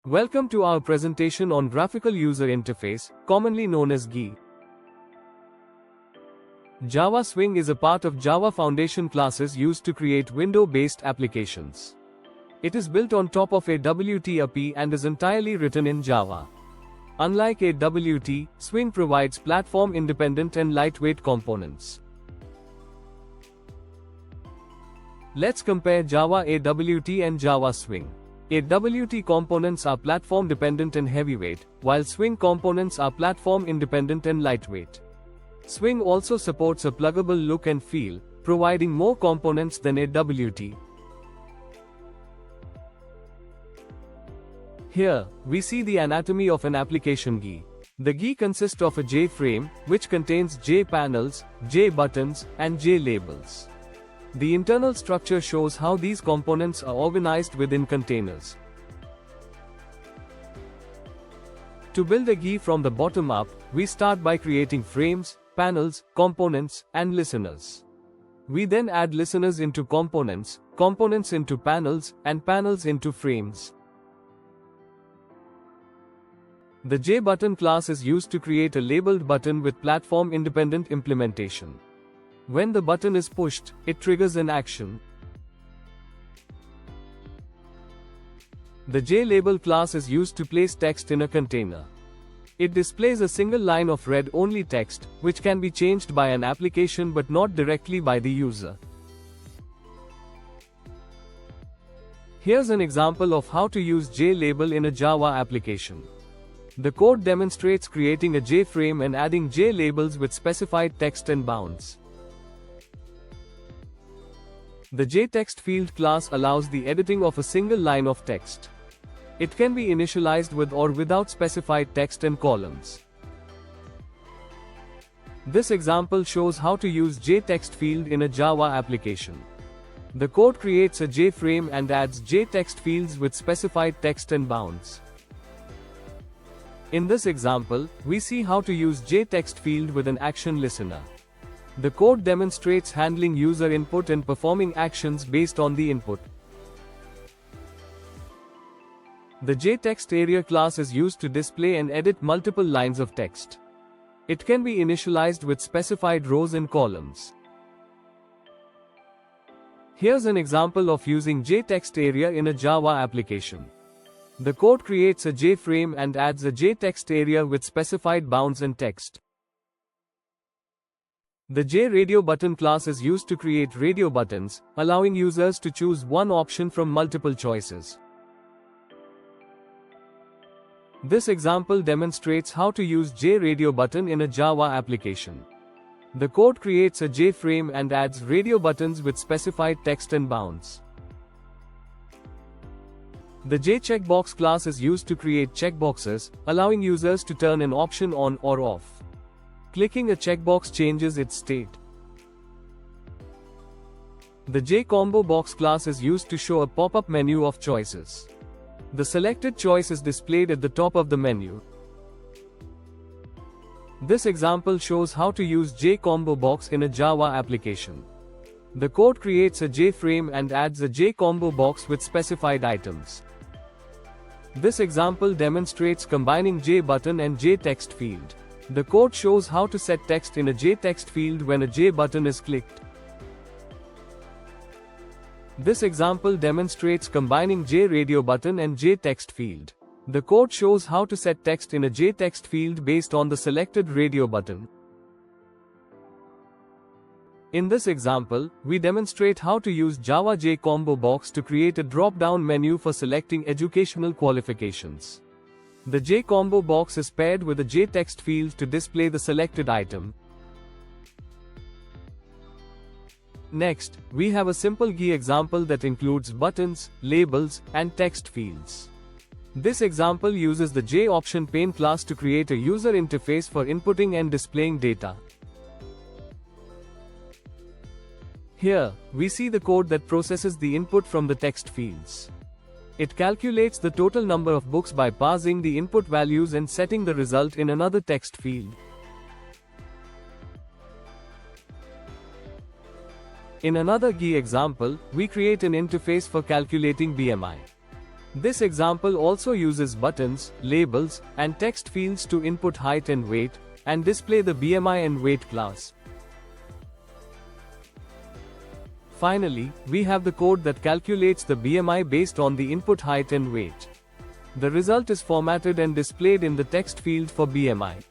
Welcome to our presentation on Graphical User Interface, commonly known as GUI. Java Swing is a part of Java Foundation classes used to create window-based applications. It is built on top of a WT API and is entirely written in Java. Unlike a WT, Swing provides platform-independent and lightweight components. Let's compare Java AWT and Java Swing. AWT components are platform-dependent and heavyweight, while Swing components are platform-independent and lightweight. Swing also supports a pluggable look and feel, providing more components than AWT. Here, we see the anatomy of an application GUI. The GUI consists of a JFrame, which contains JPanels, JButtons, and JLabels. The internal structure shows how these components are organized within containers. To build a GUI from the bottom up, we start by creating frames, panels, components, and listeners. We then add listeners into components, components into panels, and panels into frames. The JButton class is used to create a labeled button with platform-independent implementation. When the button is pushed, it triggers an action. The JLabel class is used to place text in a container. It displays a single line of read-only text, which can be changed by an application but not directly by the user. Here's an example of how to use JLabel in a Java application. The code demonstrates creating a JFrame and adding JLabels with specified text and bounds. The JTextField class allows the editing of a single line of text. It can be initialized with or without specified text and columns. This example shows how to use JTextField in a Java application. The code creates a JFrame and adds JTextFields with specified text and bounds. In this example, we see how to use JTextField with an action listener. The code demonstrates handling user input and performing actions based on the input. The JTextArea class is used to display and edit multiple lines of text. It can be initialized with specified rows and columns. Here's an example of using JTextArea in a Java application. The code creates a JFrame and adds a JTextArea with specified bounds and text. The JRadioButton class is used to create radio buttons, allowing users to choose one option from multiple choices. This example demonstrates how to use JRadioButton in a Java application. The code creates a JFrame and adds radio buttons with specified text and bounds. The JCheckBox class is used to create checkboxes, allowing users to turn an option on or off. Clicking a checkbox changes its state. The JComboBox class is used to show a pop-up menu of choices. The selected choice is displayed at the top of the menu. This example shows how to use JComboBox in a Java application. The code creates a JFrame and adds a JComboBox with specified items. This example demonstrates combining JButton and JTextField. The code shows how to set text in a JTextField when a JButton is clicked. This example demonstrates combining JRadioButton and JTextField. The code shows how to set text in a JTextField based on the selected radio button. In this example, we demonstrate how to use Java JComboBox to create a drop-down menu for selecting educational qualifications. The JComboBox is paired with a JTextField to display the selected item. Next, we have a simple GUI example that includes buttons, labels, and text fields. This example uses the JOptionPane class to create a user interface for inputting and displaying data. Here, we see the code that processes the input from the text fields. It calculates the total number of books by parsing the input values and setting the result in another text field. In another GUI example, we create an interface for calculating BMI. This example also uses buttons, labels, and text fields to input height and weight, and display the BMI and weight class. Finally, we have the code that calculates the BMI based on the input height and weight. The result is formatted and displayed in the text field for BMI.